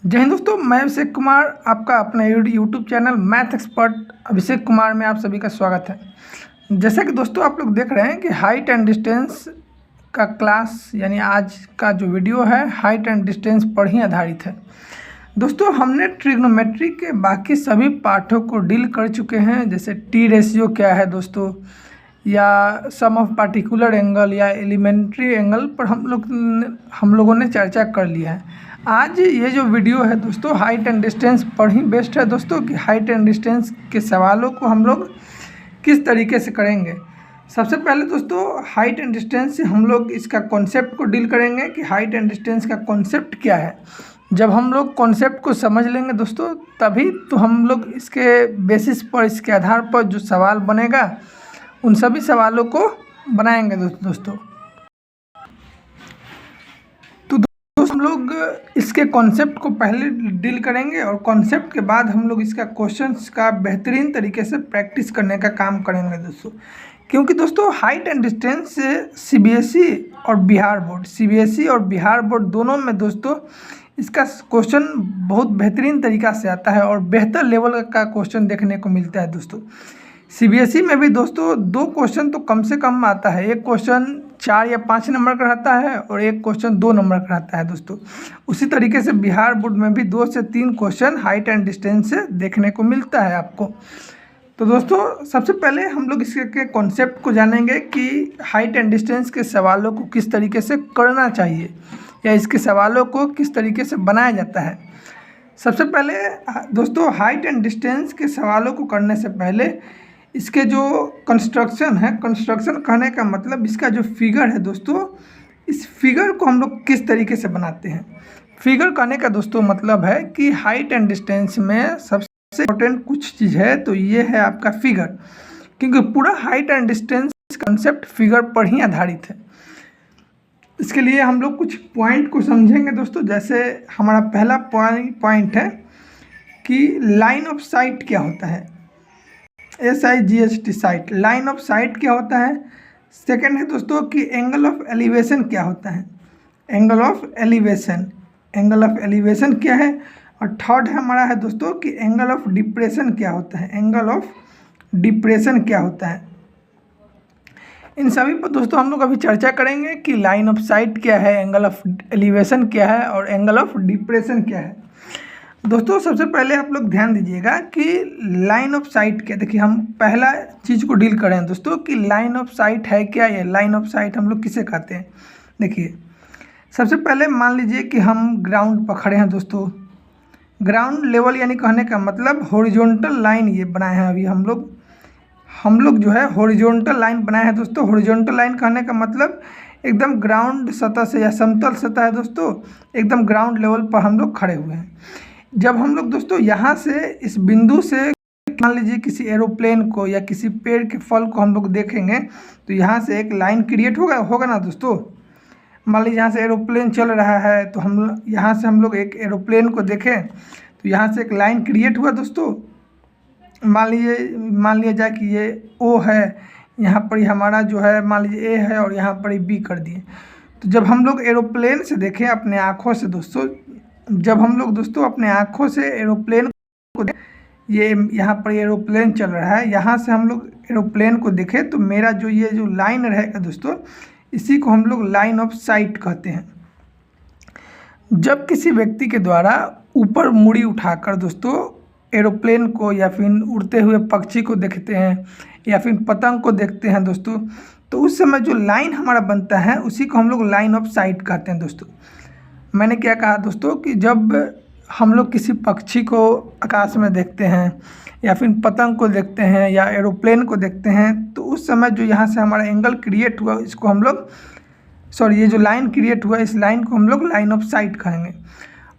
जय हिंद दोस्तों, मैं अभिषेक कुमार आपका अपना YouTube channel math expert Abhishek Kumar में आप सभी का स्वागत है। जैसा कि दोस्तों आप लोग देख रहे हैं कि हाइट एंड डिस्टेंस का क्लास यानी आज का जो वीडियो है हाइट एंड डिस्टेंस पर ही आधारित है। दोस्तों हमने ट्रिग्नोमेट्री के बाकी सभी पाठों को डील कर चुके हैं, जैसे टी रेशियो क्या है दोस्तों, या सम ऑफ पार्टिकुलर एंगल या एलिमेंट्री एंगल पर हम लोगों ने चर्चा कर लिया है। आज ये जो वीडियो है दोस्तों हाइट एंड डिस्टेंस पर ही बेस्ड है दोस्तों, कि हाइट एंड डिस्टेंस के सवालों को हम लोग किस तरीके से करेंगे। सबसे पहले दोस्तों हाइट एंड डिस्टेंस से हम लोग इसका कॉन्सेप्ट को डील करेंगे कि हाइट एंड डिस्टेंस का कॉन्सेप्ट क्या है। जब हम लोग कॉन्सेप्ट को समझ लेंगे दोस्तों, तभी तो हम लोग इसके बेसिस पर, इसके आधार पर जो सवाल बनेगा उन सभी सवालों को बनाएंगे दोस्तों। हम लोग इसके कॉन्सेप्ट को पहले डील करेंगे और कॉन्सेप्ट के बाद हम लोग इसका क्वेश्चंस का बेहतरीन तरीके से प्रैक्टिस करने का काम करेंगे दोस्तों। क्योंकि दोस्तों हाइट एंड डिस्टेंस से सीबीएसई और बिहार बोर्ड दोनों में दोस्तों इसका क्वेश्चन बहुत बेहतरीन तरीक़ा से आता है और बेहतर लेवल का क्वेश्चन देखने को मिलता है दोस्तों। सीबीएसई में भी दोस्तों 2 क्वेश्चन तो कम से कम आता है, एक क्वेश्चन 4 या 5 नंबर का रहता है और एक क्वेश्चन 2 नंबर का रहता है दोस्तों। उसी तरीके से बिहार बोर्ड में भी 2 से 3 क्वेश्चन हाइट एंड डिस्टेंस से देखने को मिलता है आपको। तो दोस्तों सबसे पहले हम लोग इसके कॉन्सेप्ट को जानेंगे कि हाइट एंड डिस्टेंस के सवालों को किस तरीके से करना चाहिए या इसके सवालों को किस तरीके से बनाया जाता है। सबसे पहले दोस्तों हाइट एंड डिस्टेंस के सवालों को करने से पहले इसके जो कंस्ट्रक्शन है, कंस्ट्रक्शन कहने का मतलब इसका जो फिगर है दोस्तों, इस फिगर को हम लोग किस तरीके से बनाते हैं। फिगर कहने का दोस्तों मतलब है कि हाइट एंड डिस्टेंस में सबसे इम्पोर्टेंट कुछ चीज़ है तो ये है आपका फिगर, क्योंकि पूरा height and distance concept figure पर ही आधारित है। इसके लिए हम लोग कुछ पॉइंट को समझेंगे दोस्तों। जैसे हमारा पहला पॉइंट है कि लाइन ऑफ साइट क्या होता है, SIGHT site, line of site क्या होता है। सेकंड है दोस्तों कि एंगल ऑफ एलिवेशन क्या होता है, एंगल ऑफ एलिवेशन क्या है। और थर्ड है हमारा है दोस्तों कि एंगल ऑफ डिप्रेशन क्या होता है, एंगल ऑफ डिप्रेशन क्या होता है। इन सभी पर दोस्तों हम लोग अभी चर्चा करेंगे कि लाइन ऑफ साइट क्या है, एंगल ऑफ एलिवेशन क्या है और एंगल ऑफ डिप्रेशन क्या है। दोस्तों सबसे पहले आप लोग ध्यान दीजिएगा कि लाइन ऑफ साइट क्या। देखिए हम पहला चीज़ को डील करें दोस्तों कि लाइन ऑफ साइट है क्या, ये लाइन ऑफ साइट हम लोग किसे कहते हैं। देखिए सबसे पहले मान लीजिए कि हम ग्राउंड पर खड़े हैं दोस्तों। ग्राउंड लेवल यानी कहने का मतलब हॉरिजॉन्टल लाइन ये बनाए हैं। अभी हम लोग जो है हॉरिजॉन्टल लाइन बनाए हैं दोस्तों। हॉरिजॉन्टल लाइन कहने का मतलब एकदम ग्राउंड सतह से या समतल सतह है दोस्तों, एकदम ग्राउंड लेवल पर हम लोग खड़े हुए हैं। जब हम लोग दोस्तों यहाँ से इस बिंदु से मान लीजिए किसी एरोप्लेन को या किसी पेड़ के फल को हम लोग देखेंगे तो यहाँ से एक लाइन क्रिएट होगा ना दोस्तों। मान लीजिए यहाँ से एरोप्लेन चल रहा है तो हम यहाँ से हम लोग एक एरोप्लेन को देखें तो यहाँ से एक लाइन क्रिएट हुआ दोस्तों। मान लिया जाए कि ये O है, यहाँ पर ही हमारा जो है मान लीजिए A है और यहाँ पर ही B कर दिए। तो जब हम लोग एरोप्लेन से देखें अपने आँखों से दोस्तों, जब हम लोग दोस्तों अपने आँखों से एरोप्लेन को ये यहाँ पर एरोप्लेन चल रहा है, यहाँ से हम लोग एरोप्लेन को देखें तो मेरा जो ये जो लाइन रहेगा दोस्तों, इसी को हम लोग लाइन ऑफ साइट कहते हैं। जब किसी व्यक्ति के द्वारा ऊपर मुड़ी उठाकर दोस्तों एरोप्लेन को या फिर उड़ते हुए पक्षी को देखते हैं या फिर पतंग को देखते हैं दोस्तों, तो उस समय जो लाइन हमारा बनता है उसी को हम लोग लाइन ऑफ साइट कहते हैं दोस्तों। मैंने क्या कहा दोस्तों कि जब हम लोग किसी पक्षी को आकाश में देखते हैं या फिर पतंग को देखते हैं या एरोप्लेन को देखते हैं तो उस समय जो यहाँ से हमारा एंगल क्रिएट हुआ इसको हम लोग ये जो लाइन क्रिएट हुआ इस लाइन को हम लोग लाइन ऑफ साइट कहेंगे।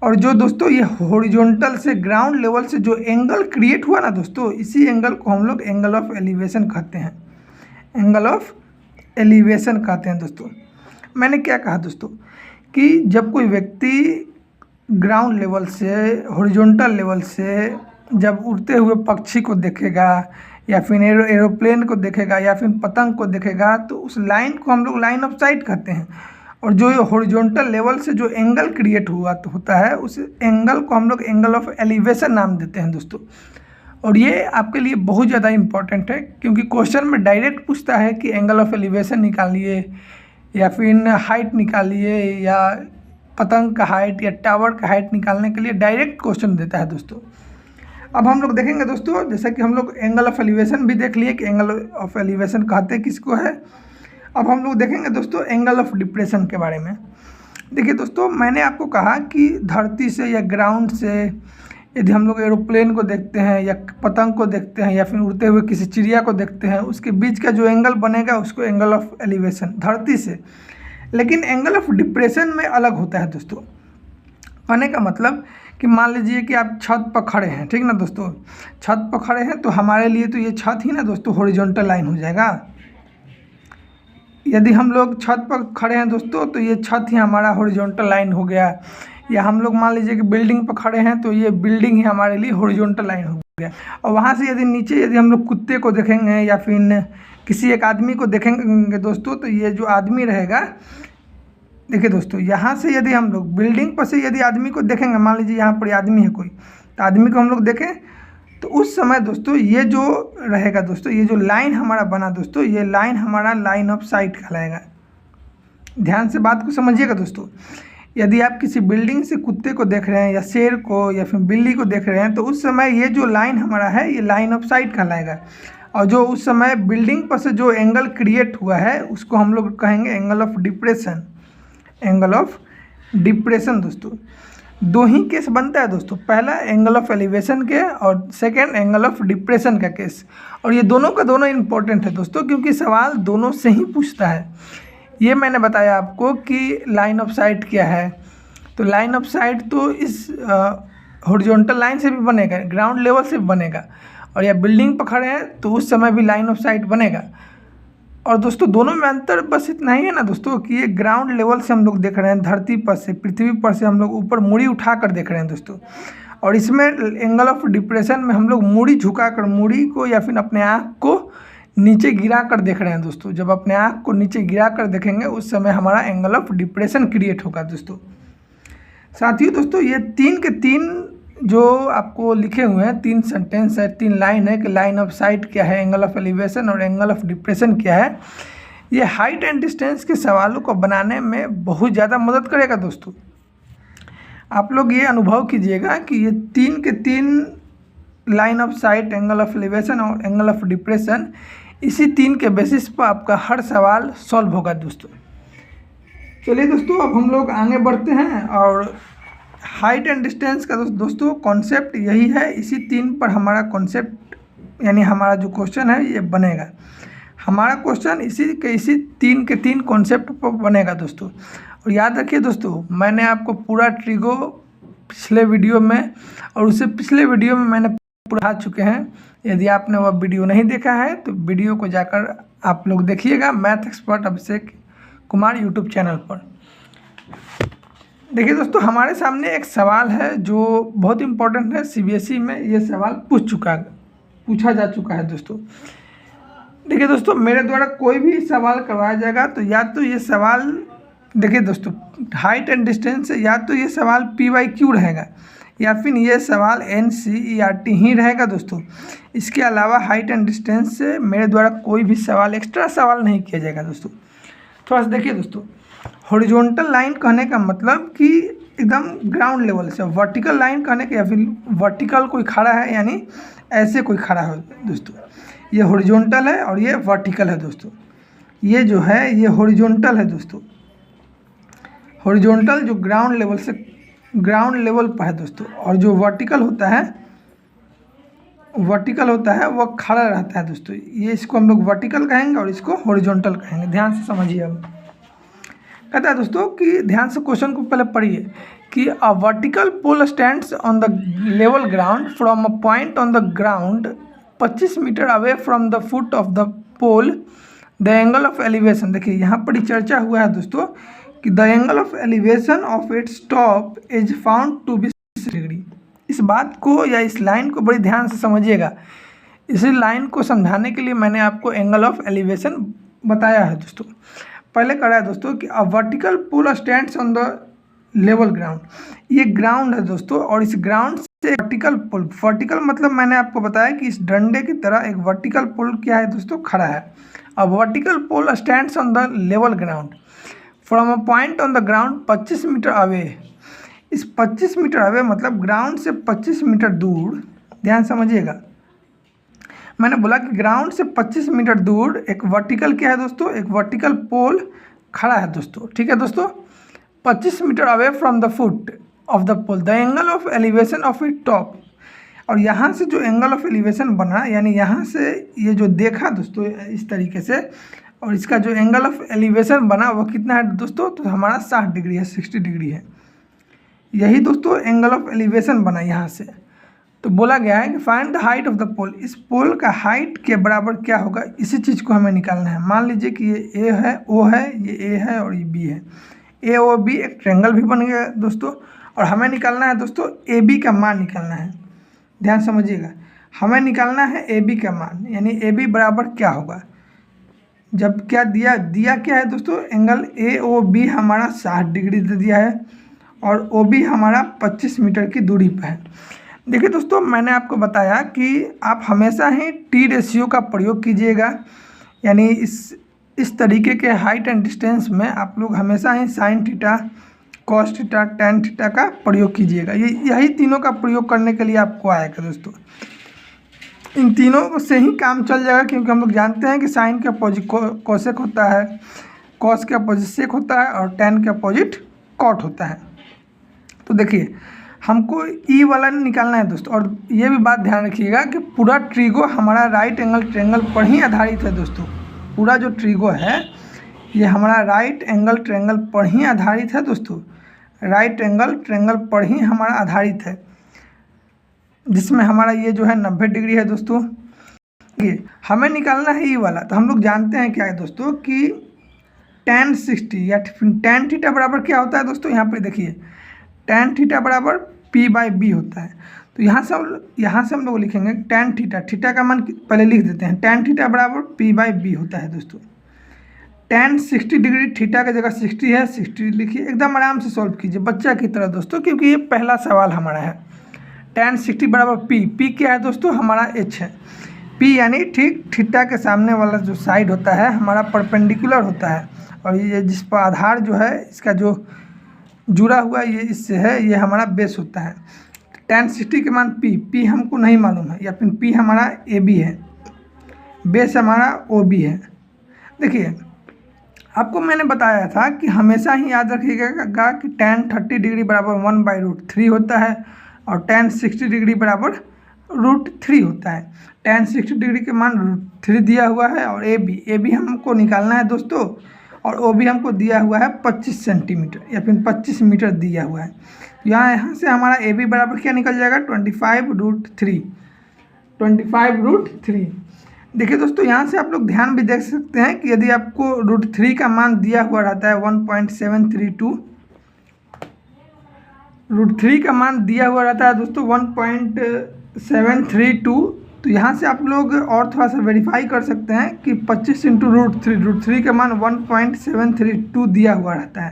और जो दोस्तों ये हॉरिजॉन्टल से ग्राउंड लेवल से जो एंगल क्रिएट हुआ ना दोस्तों, इसी एंगल को हम लोग एंगल ऑफ एलिवेशन कहते हैं, एंगल ऑफ एलिवेशन कहते हैं दोस्तों। मैंने क्या कहा दोस्तों कि जब कोई व्यक्ति ग्राउंड लेवल से हॉरिजॉन्टल लेवल से जब उड़ते हुए पक्षी को देखेगा या फिर एरोप्लेन को देखेगा या फिर पतंग को देखेगा तो उस लाइन को हम लोग लाइन ऑफ साइट कहते हैं। और जो हॉरिजॉन्टल लेवल से जो एंगल क्रिएट होता है उस एंगल को हम लोग एंगल ऑफ एलिवेशन नाम देते हैं दोस्तों। और ये आपके लिए बहुत ज़्यादा इम्पोर्टेंट है, क्योंकि क्वेश्चन में डायरेक्ट पूछता है कि एंगल ऑफ एलिवेशन निकालिए या फिर हाइट निकालिए या पतंग का हाइट या टावर का हाइट निकालने के लिए डायरेक्ट क्वेश्चन देता है दोस्तों। अब हम लोग देखेंगे दोस्तों, जैसा कि हम लोग एंगल ऑफ एलिवेशन भी देख लिए कि एंगल ऑफ एलिवेशन कहते किसको है। अब हम लोग देखेंगे दोस्तों एंगल ऑफ डिप्रेशन के बारे में। देखिए दोस्तों, मैंने आपको कहा कि धरती से या ग्राउंड से यदि हम लोग एरोप्लेन को देखते हैं या पतंग को देखते हैं या फिर उड़ते हुए किसी चिड़िया को देखते हैं, उसके बीच का जो एंगल बनेगा उसको एंगल ऑफ एलिवेशन धरती से। लेकिन एंगल ऑफ डिप्रेशन में अलग होता है दोस्तों। कहने का मतलब कि मान लीजिए कि आप छत पर खड़े हैं, ठीक ना दोस्तों, छत पर खड़े हैं तो हमारे लिए तो ये छत ही ना दोस्तों हॉरिजॉन्टल लाइन हो जाएगा। यदि हम लोग छत पर खड़े हैं दोस्तों तो ये छत ही हमारा हॉरिजॉन्टल लाइन हो गया। या हम लोग मान लीजिए कि बिल्डिंग पर खड़े हैं तो ये बिल्डिंग ही हमारे लिए हॉरिजॉन्टल लाइन हो गया। और वहाँ से यदि नीचे यदि हम लोग कुत्ते को देखेंगे या फिर किसी एक आदमी को देखेंगे दोस्तों, तो ये जो आदमी रहेगा, देखिए दोस्तों, यहाँ से यदि हम लोग बिल्डिंग पर से यदि आदमी को देखेंगे, मान लीजिए यहाँ पर आदमी है कोई, तो आदमी को हम लोग देखें तो उस समय दोस्तों ये जो रहेगा दोस्तों, ये जो लाइन हमारा बना दोस्तों, ये लाइन हमारा लाइन ऑफ साइट कहलाएगा। ध्यान से बात को समझिएगा दोस्तों। यदि आप किसी बिल्डिंग से कुत्ते को देख रहे हैं या शेर को या फिर बिल्ली को देख रहे हैं तो उस समय ये जो लाइन हमारा है ये लाइन ऑफ साइट कहलाएगा। और जो उस समय बिल्डिंग पर से जो एंगल क्रिएट हुआ है उसको हम लोग कहेंगे angle of depression. Angle of depression दोस्तों, दो ही केस बनता है दोस्तों, पहला एंगल ऑफ एलिवेशन के और सेकेंड एंगल ऑफ डिप्रेशन का केस। और ये दोनों का दोनों इम्पोर्टेंट है दोस्तों, क्योंकि सवाल दोनों से ही पूछता है। ये मैंने बताया आपको कि लाइन ऑफ साइट क्या है, तो लाइन ऑफ साइट तो इस हॉरिजॉन्टल लाइन से भी बनेगा, ग्राउंड लेवल से भी बनेगा। और या बिल्डिंग पर खड़े हैं तो उस समय भी लाइन ऑफ साइट बनेगा। और दोस्तों दोनों में अंतर बस इतना ही है ना दोस्तों कि ये ग्राउंड लेवल से हम लोग देख रहे हैं, धरती पर से, पृथ्वी पर से हम लोग ऊपर मूड़ी उठा कर देख रहे हैं दोस्तों। और इसमें एंगल ऑफ डिप्रेशन में हम लोग मूड़ी झुका कर, मूड़ी को या फिर अपने आँख को नीचे गिरा कर देख रहे हैं दोस्तों। जब अपने आँख को नीचे गिरा कर देखेंगे उस समय हमारा एंगल ऑफ डिप्रेशन क्रिएट होगा दोस्तों। साथियों दोस्तों, ये 3 के 3 जो आपको लिखे हुए हैं, 3 सेंटेंस है, 3 लाइन है कि लाइन ऑफ साइट क्या है, एंगल ऑफ एलिवेशन और एंगल ऑफ डिप्रेशन क्या है, ये हाइट एंड डिस्टेंस के सवालों को बनाने में बहुत ज़्यादा मदद करेगा दोस्तों। आप लोग ये अनुभव कीजिएगा कि ये 3 के 3 line of site, angle of elevation और एंगल ऑफ डिप्रेशन, इसी 3 के बेसिस पर आपका हर सवाल सॉल्व होगा दोस्तों। चलिए दोस्तों, अब हम लोग आगे बढ़ते हैं और हाइट एंड डिस्टेंस का दोस्तों कॉन्सेप्ट यही है। इसी 3 पर हमारा कॉन्सेप्ट यानी हमारा जो क्वेश्चन है ये बनेगा। हमारा क्वेश्चन इसी 3 के 3 कॉन्सेप्ट पर बनेगा दोस्तों। और याद रखिए दोस्तों, मैंने आपको पूरा ट्रिगो पिछले वीडियो में और उससे पिछले वीडियो में मैंने पढ़ा चुके हैं। यदि आपने वह वीडियो नहीं देखा है तो वीडियो को जाकर आप लोग देखिएगा, math expert Abhishek Kumar YouTube channel पर। देखिए दोस्तों, हमारे सामने एक सवाल है जो बहुत इम्पोर्टेंट है। सीबीएसई में ये सवाल पूछा जा चुका है दोस्तों। देखिए दोस्तों, मेरे द्वारा कोई भी सवाल करवाया जाएगा तो या तो ये सवाल, देखिए दोस्तों, हाइट एंड डिस्टेंस से या तो ये सवाल PYQ रहेगा या फिर ये सवाल NCERT ही रहेगा दोस्तों। इसके अलावा हाइट एंड डिस्टेंस से मेरे द्वारा कोई भी सवाल, एक्स्ट्रा सवाल नहीं किया जाएगा दोस्तों। थोड़ा सा देखिए दोस्तों, हॉरिजॉन्टल लाइन कहने का मतलब कि एकदम ग्राउंड लेवल से, वर्टिकल लाइन कहने का या फिर वर्टिकल कोई खड़ा है यानी ऐसे कोई खड़ा है दोस्तों, ये हॉरिजॉन्टल है और ये वर्टिकल है दोस्तों। ये जो है ये हॉरिजॉन्टल है दोस्तों। हॉरिजॉन्टल जो ग्राउंड लेवल पर है दोस्तों, और जो वर्टिकल होता है वो खड़ा रहता है दोस्तों। ये इसको हम लोग वर्टिकल कहेंगे और इसको हॉरिजॉन्टल कहेंगे। ध्यान से समझिए। अब कहता है दोस्तों कि ध्यान से क्वेश्चन को पहले पढ़िए कि a vertical pole stands on the level ground from a point on the ground 25 metre away from the foot of the pole the angle of elevation. देखिए यहाँ पर ही चर्चा हुआ है दोस्तों कि the angle of elevation of its top is found to be 60 degree. इस बात को या इस लाइन को बड़ी ध्यान से समझिएगा। इसी लाइन को समझाने के लिए मैंने आपको एंगल ऑफ एलिवेशन बताया है दोस्तों। पहले करा है दोस्तों कि a vertical pole stands on the level ground. ये ग्राउंड है दोस्तों, और इस ग्राउंड से वर्टिकल मतलब मैंने आपको बताया कि इस डंडे की तरह एक वर्टिकल पोल क्या है दोस्तों, खड़ा है। अब vertical pole stands on the level ground from a point on the ground 25 metre away. इस 25 मीटर अवे मतलब ग्राउंड से 25 मीटर दूर, ध्यान समझिएगा, मैंने बोला कि ग्राउंड से 25 मीटर दूर एक वर्टिकल क्या है दोस्तों, एक वर्टिकल पोल खड़ा है दोस्तों। ठीक है दोस्तों, 25 metre away from the foot of the pole the angle of elevation of it top. और यहाँ से जो एंगल ऑफ एलिवेशन बना, यानी यहाँ से ये जो देखा दोस्तों इस तरीके से, और इसका जो एंगल ऑफ एलिवेशन बना वो कितना है दोस्तों, तो हमारा 60 डिग्री है, 60 डिग्री है। यही दोस्तों एंगल ऑफ एलिवेशन बना यहाँ से। तो बोला गया है कि find the height of the pole. इस पोल का हाइट के बराबर क्या होगा, इसी चीज़ को हमें निकालना है। मान लीजिए कि ये ए है, ओ है, ये ए है और ये बी है। ए ओ बी एक ट्रायंगल भी बन गया दोस्तों, और हमें निकालना है दोस्तों ए बी का मान निकालना है। ध्यान समझिएगा, हमें निकालना है ए बी का मान, यानी ए बी बराबर क्या होगा। जब क्या दिया क्या है दोस्तों, एंगल ए ओ बी हमारा 60 डिग्री दे दिया है, और ओ बी हमारा 25 मीटर की दूरी पर है। देखिए दोस्तों, मैंने आपको बताया कि आप हमेशा ही टी रेशियो का प्रयोग कीजिएगा, यानी इस तरीके के हाइट एंड डिस्टेंस में आप लोग हमेशा ही sine theta, cos theta, tan theta का प्रयोग कीजिएगा। यही तीनों का प्रयोग करने के लिए आपको आएगा दोस्तों। इन तीनों से ही काम चल जाएगा, क्योंकि हम लोग जानते हैं कि साइन के अपोजिट कोसेक होता है, कॉस के अपोजिट सेक होता है, और टेन के अपोजिट कॉट होता है। तो देखिए, हमको ई वाला निकालना है दोस्तों, और ये भी बात ध्यान रखिएगा कि पूरा ट्रिगो हमारा राइट एंगल ट्रायंगल पर ही आधारित है दोस्तों। पूरा जो ट्रिगो है ये हमारा राइट एंगल ट्रायंगल पर ही आधारित है दोस्तों। राइट एंगल ट्रायंगल पर ही हमारा आधारित है, जिसमें हमारा ये जो है 90 डिग्री है दोस्तों। ये हमें निकालना है ई वाला। तो हम लोग जानते हैं क्या है दोस्तों कि tan 60 या tan थीटा बराबर क्या होता है दोस्तों, यहाँ पर देखिए tan थीटा बराबर p/b होता है। तो यहाँ से हम लोग लिखेंगे tan थीटा का मान पहले लिख देते हैं। tan थीटा बराबर p/b होता है दोस्तों। tan 60 डिग्री, थीटा की जगह 60 है, 60 लिखिए, एकदम आराम से सॉल्व कीजिए बच्चा की तरह दोस्तों, क्योंकि ये पहला सवाल हमारा है। tan 60 बराबर p क्या है दोस्तों, हमारा h है। p यानी ठीक थीटा के सामने वाला जो साइड होता है हमारा परपेंडिकुलर होता है, और ये जिस पर आधार जो है इसका जो जुड़ा हुआ ये इससे है, ये हमारा बेस होता है। tan 60 के मान p हमको नहीं मालूम है, या फिर p हमारा AB है, बेस हमारा OB है। देखिए, आपको मैंने बताया था कि हमेशा ही याद रखिएगा कि tan 30 डिग्री बराबर 1/√3 होता है, और tan 60 डिग्री बराबर √3 होता है। tan 60 डिग्री के मान √3 दिया हुआ है, और AB हमको निकालना है दोस्तों, और OB हमको दिया हुआ है 25 सेंटीमीटर या फिर 25 मीटर दिया हुआ है। यहाँ से हमारा AB बराबर क्या निकल जाएगा, 25√3। 25√3। देखिए दोस्तों, यहाँ से आप लोग ध्यान भी देख सकते हैं कि यदि आपको √3 का मान दिया हुआ रहता है 1.732, √3 का मान दिया हुआ रहता है दोस्तों 1.732, तो यहाँ से आप लोग और थोड़ा सा वेरीफाई कर सकते हैं कि 25 × √3 का मान 1.732 दिया हुआ रहता है।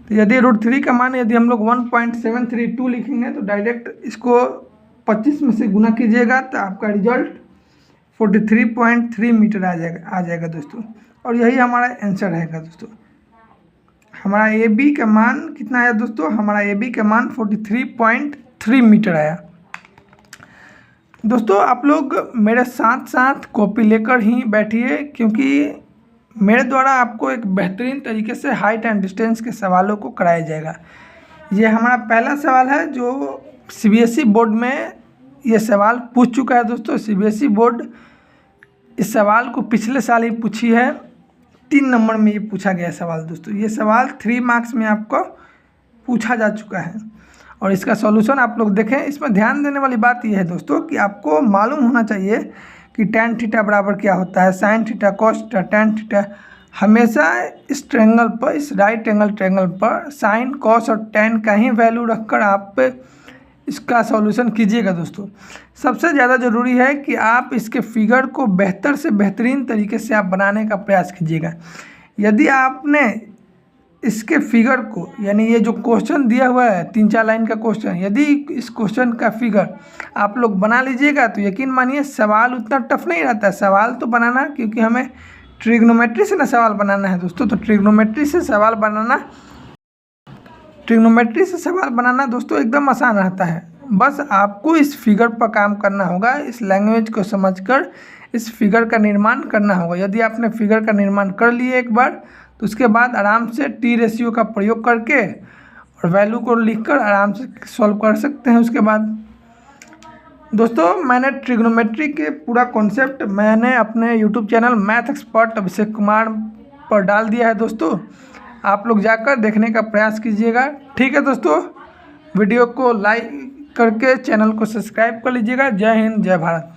तो यदि √3 का मान यदि हम लोग 1.732 लिखेंगे तो डायरेक्ट इसको 25 में से गुना कीजिएगा, तो आपका रिजल्ट 43.3 मीटर आ जाएगा दोस्तों। और यही हमारा आंसर रहेगा दोस्तों। हमारा AB का मान कितना आया दोस्तों, हमारा AB का मान 43.3 मीटर आया। दोस्तों, आप लोग मेरे साथ साथ कॉपी लेकर ही बैठिए, क्योंकि मेरे द्वारा आपको एक बेहतरीन तरीके से हाइट एंड डिस्टेंस के सवालों को कराया जाएगा। ये हमारा पहला सवाल है जो CBSE बोर्ड में ये सवाल पूछ चुका है दोस्तों। CBSE बोर्ड इस सवाल को पिछले साल ही पूछी है, 3 नंबर में ये पूछा गया सवाल दोस्तों। ये सवाल 3 मार्क्स में आपको पूछा जा चुका है, और इसका सॉल्यूशन आप लोग देखें। इसमें ध्यान देने वाली बात यह है दोस्तों कि आपको मालूम होना चाहिए कि tan थीटा बराबर क्या होता है, sign theta, cos theta, tan theta. हमेशा इस ट्रायंगल पर, इस राइट एंगल ट्रायंगल पर साइन, कॉस और टेन का ही वैल्यू रखकर आप इसका सॉल्यूशन कीजिएगा दोस्तों। सबसे ज़्यादा ज़रूरी है कि आप इसके फिगर को बेहतर से बेहतरीन तरीके से आप बनाने का प्रयास कीजिएगा। यदि आपने इसके फिगर को, यानी ये जो क्वेश्चन दिया हुआ है 3-4 लाइन का क्वेश्चन, यदि इस क्वेश्चन का फिगर आप लोग बना लीजिएगा तो यकीन मानिए सवाल उतना टफ नहीं रहता है। सवाल तो बनाना, क्योंकि हमें ट्रिग्नोमेट्री से ना सवाल बनाना है दोस्तों, तो ट्रिग्नोमेट्री से सवाल बनाना दोस्तों एकदम आसान रहता है। बस आपको इस फिगर पर काम करना होगा, इस लैंग्वेज को समझकर इस फिगर का निर्माण करना होगा। यदि आपने फिगर का निर्माण कर लिए एक बार, तो उसके बाद आराम से टी रेशियो का प्रयोग करके और वैल्यू को लिखकर आराम से सॉल्व कर सकते हैं। उसके बाद दोस्तों मैंने ट्रिग्नोमेट्री के पूरा कॉन्सेप्ट मैंने अपने YouTube channel math expert Abhishek Kumar पर डाल दिया है दोस्तों, आप लोग जाकर देखने का प्रयास कीजिएगा। ठीक है दोस्तों, वीडियो को लाइक करके चैनल को सब्सक्राइब कर लीजिएगा। जय हिंद, जय भारत।